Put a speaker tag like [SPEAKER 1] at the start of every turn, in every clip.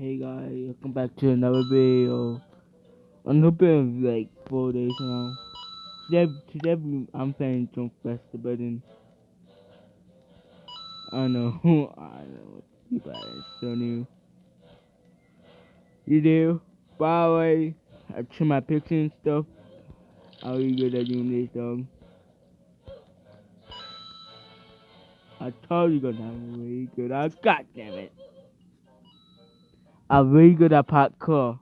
[SPEAKER 1] Hey guys, welcome back to another video. I'm hoping like 4 days now. Today I'm playing Jump Press the Button. I know, I know, you guys so new. You do? By the way, I trim my pictures and stuff. I'm really good at doing this, dog. I told you guys I'm really good at. God damn it! I'm really good at parkour.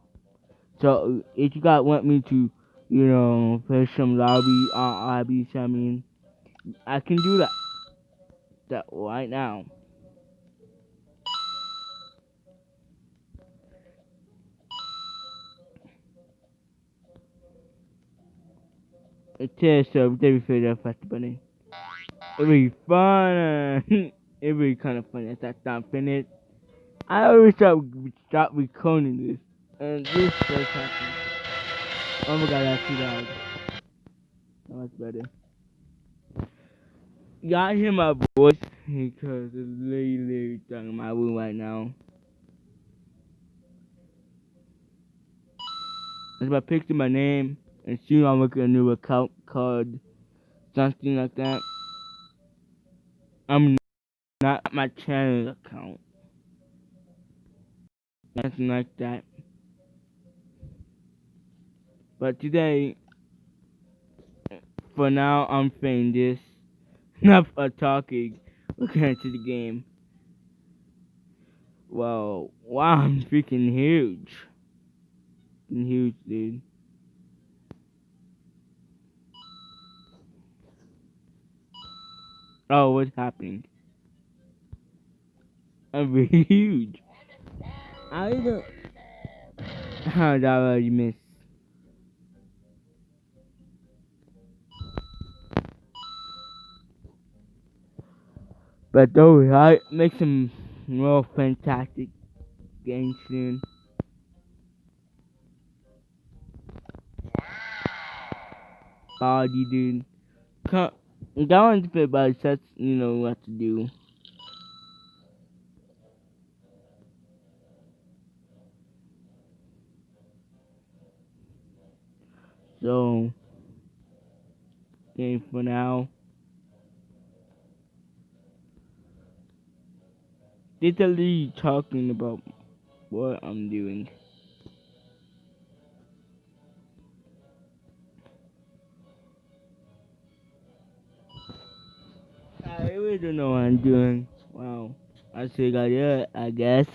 [SPEAKER 1] So if you guys want me to, play some lobbies, I mean, I can do that right now. It says so every video fast bunny. It be fun. It be kind of funny at that time finished. I always stop recording this, and this does happen. Oh my god, that's too loud. That was better. Y'all hear my voice because it's literally stuck in my room right now. If I picture my name and soon I'm looking at a new account called something like that. I'm not my channel account. Nothing like that. But today, for now, I'm playing this. Not for talking. Looking into the game. Wow, I'm freaking huge. I'm huge, dude. Oh, what's happening? I'm really huge. I don't. How did I already miss? But though, I make some more fantastic games soon. Body, dude. That one's a bit bad, so that's, what to do. So, okay, for now. Literally talking about what I'm doing. I really don't know what I'm doing. Wow. I say, yeah, I guess.